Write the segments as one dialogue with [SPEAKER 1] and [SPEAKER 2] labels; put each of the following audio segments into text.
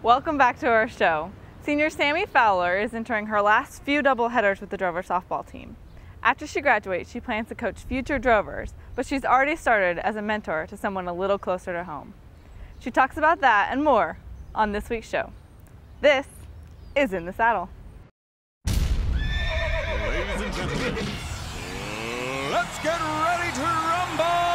[SPEAKER 1] Welcome back to our show. Senior Sammy Fowler is entering her last few doubleheaders with the Drover softball team. After she graduates, she plans to coach future Drovers, but she's already started as a mentor to someone a little closer to home. She talks about that and more on this week's show. This is In the Saddle.
[SPEAKER 2] Ladies and gentlemen, let's get ready to rumble!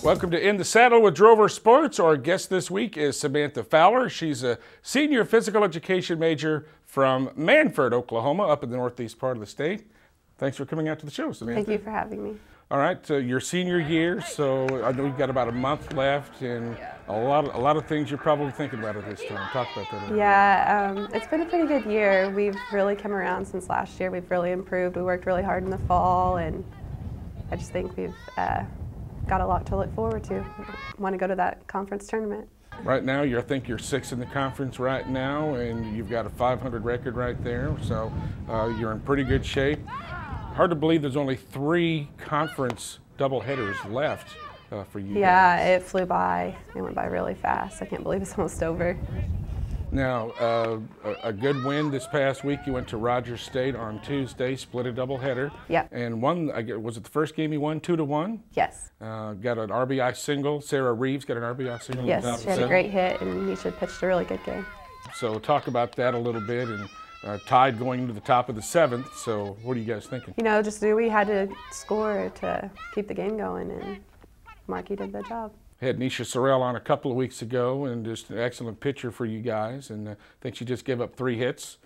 [SPEAKER 3] Welcome to In the Saddle with Drover Sports. Our guest this week is Samantha Fowler. She's a senior physical education major from Manford, Oklahoma, up in the northeast part of the state. Thanks for coming out to the show, Samantha.
[SPEAKER 4] Thank you for having me.
[SPEAKER 3] All right, your senior year, so I know you've got about a month left, and a lot of things you're probably thinking about at this time. Talk about that a little bit.
[SPEAKER 4] It's been a pretty good year. We've really come around since last year. We've really improved. We worked really hard in the fall, and I just think we've got a lot to look forward to. Want to go to that conference tournament.
[SPEAKER 3] Right now, I think you're 6th in the conference right now, and you've got a 500 record right there, so you're in pretty good shape. Hard to believe there's only 3 conference doubleheaders left for you
[SPEAKER 4] Yeah,
[SPEAKER 3] guys.
[SPEAKER 4] it flew by. It went by really fast. I can't believe it's almost over.
[SPEAKER 3] Now, a good win this past week. You went to Rogers State on Tuesday, split a doubleheader.
[SPEAKER 4] Yep.
[SPEAKER 3] And won, was it the first game you won 2-1?
[SPEAKER 4] Yes.
[SPEAKER 3] Got an RBI single. Sarah Reeves got an RBI single.
[SPEAKER 4] Yes, she had a great hit, and Neosho pitched a really good game.
[SPEAKER 3] So talk about that a little bit, and tied going to the top of the 7th. So what are you guys thinking?
[SPEAKER 4] You know, just knew we had to score to keep the game going, and Marky did the job.
[SPEAKER 3] Had Nisha Sorrell on a couple of weeks ago, and just an excellent pitcher for you guys. And I think she just gave up 3 hits,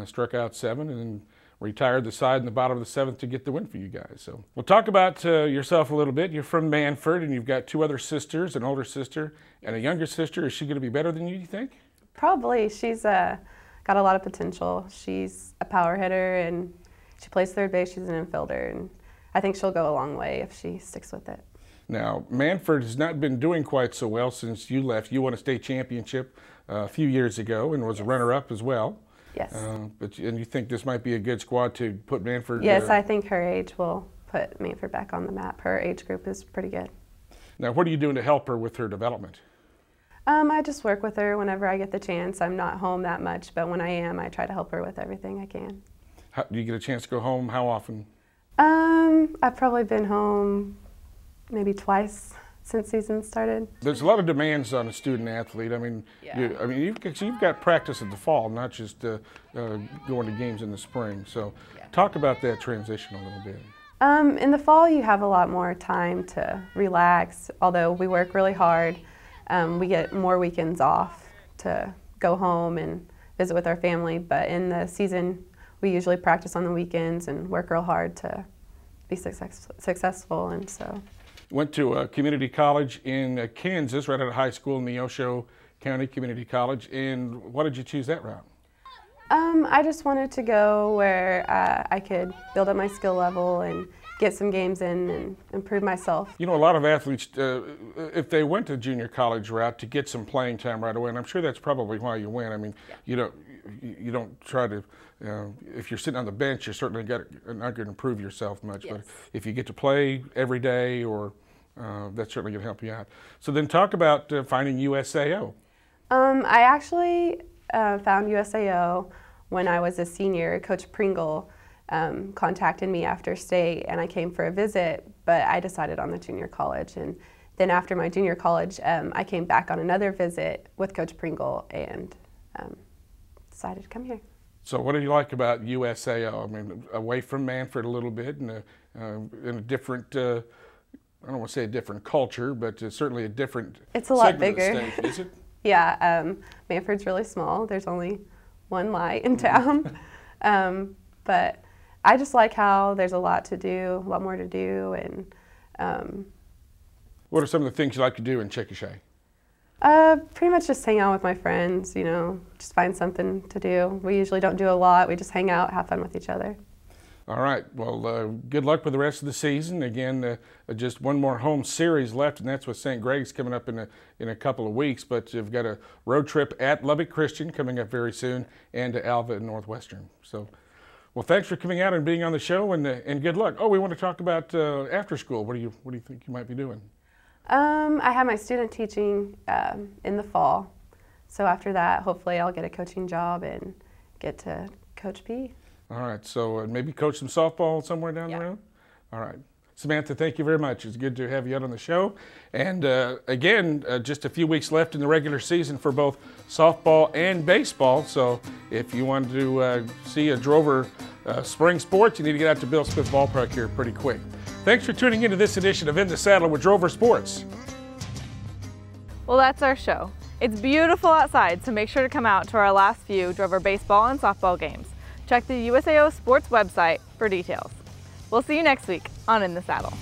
[SPEAKER 3] struck out 7, and retired the side in the bottom of the 7th to get the win for you guys. So we'll talk about yourself a little bit. You're from Manford, and you've got 2 other sisters, an older sister and a younger sister. Is she going to be better than you think?
[SPEAKER 4] Probably. She's got a lot of potential. She's a power hitter, and she plays third base. She's an infielder, and I think she'll go a long way if she sticks with it.
[SPEAKER 3] Now, Manford has not been doing quite so well since you left. You won a state championship a few years ago and was a runner-up as well.
[SPEAKER 4] Yes.
[SPEAKER 3] And you think this might be a good squad to put Manford?
[SPEAKER 4] Yes, I think her age will put Manford back on the map. Her age group is pretty good.
[SPEAKER 3] Now, what are you doing to help her with her development?
[SPEAKER 4] I just work with her whenever I get the chance. I'm not home that much, but when I am, I try to help her with everything I can.
[SPEAKER 3] Do you get a chance to go home? How often?
[SPEAKER 4] I've probably been home maybe twice since season started.
[SPEAKER 3] There's a lot of demands on a student athlete. I mean,
[SPEAKER 4] Yeah.
[SPEAKER 3] you've got practice in the fall, not just going to games in the spring. So talk about that transition a little bit.
[SPEAKER 4] In the fall, you have a lot more time to relax. Although we work really hard, we get more weekends off to go home and visit with our family. But in the season, we usually practice on the weekends and work real hard to be successful, and so.
[SPEAKER 3] Went to a community college in Kansas, right out of high school, Neosho County Community College. And why did you choose that route?
[SPEAKER 4] I just wanted to go where I could build up my skill level and get some games in and improve myself.
[SPEAKER 3] You know, a lot of athletes, if they went to junior college route, to get some playing time right away, and I'm sure that's probably why you went. I mean, you don't try to, if you're sitting on the bench, you're certainly not going to improve yourself much. Yes. But if you get to play every day, or that's certainly going to help you out. So then talk about finding USAO.
[SPEAKER 4] I actually found USAO when I was a senior. Coach Pringle contacted me after state, and I came for a visit, but I decided on the junior college. And then after my junior college, I came back on another visit with Coach Pringle and decided to come here.
[SPEAKER 3] So what do you like about USAO? I mean, away from Manford a little bit, and in a different, I don't want to say a different culture, but certainly a different.
[SPEAKER 4] It's a lot
[SPEAKER 3] segment
[SPEAKER 4] bigger.
[SPEAKER 3] of the state. Is it?
[SPEAKER 4] Yeah, Manford's really small. There's only one light in town. But I just like how there's a lot to do, a lot more to do. And
[SPEAKER 3] what are some of the things you like to do in Chickasha?
[SPEAKER 4] pretty much just hang out with my friends, you know, just find something to do. We usually don't do a lot. We just hang out, have fun with each other.
[SPEAKER 3] All right. Well, good luck with the rest of the season. Again, just one more home series left, and that's with St. Greg's coming up in a couple of weeks. But you've got a road trip at Lubbock Christian coming up very soon, and to Alva and Northwestern. So, well, thanks for coming out and being on the show, and good luck. Oh, we want to talk about after school. What do you think you might be doing?
[SPEAKER 4] I have my student teaching in the fall. So after that, hopefully I'll get a coaching job and get to coach PE.
[SPEAKER 3] All right, so maybe coach some softball somewhere down the road? All right. Samantha, thank you very much. It's good to have you out on the show. And again, just a few weeks left in the regular season for both softball and baseball. So if you want to see a Drover spring sports, you need to get out to Bill Smith Ballpark here pretty quick. Thanks for tuning into this edition of In the Saddle with Drover Sports.
[SPEAKER 1] Well, that's our show. It's beautiful outside, so make sure to come out to our last few Drover baseball and softball games. Check the USAO Sports website for details. We'll see you next week on In the Saddle.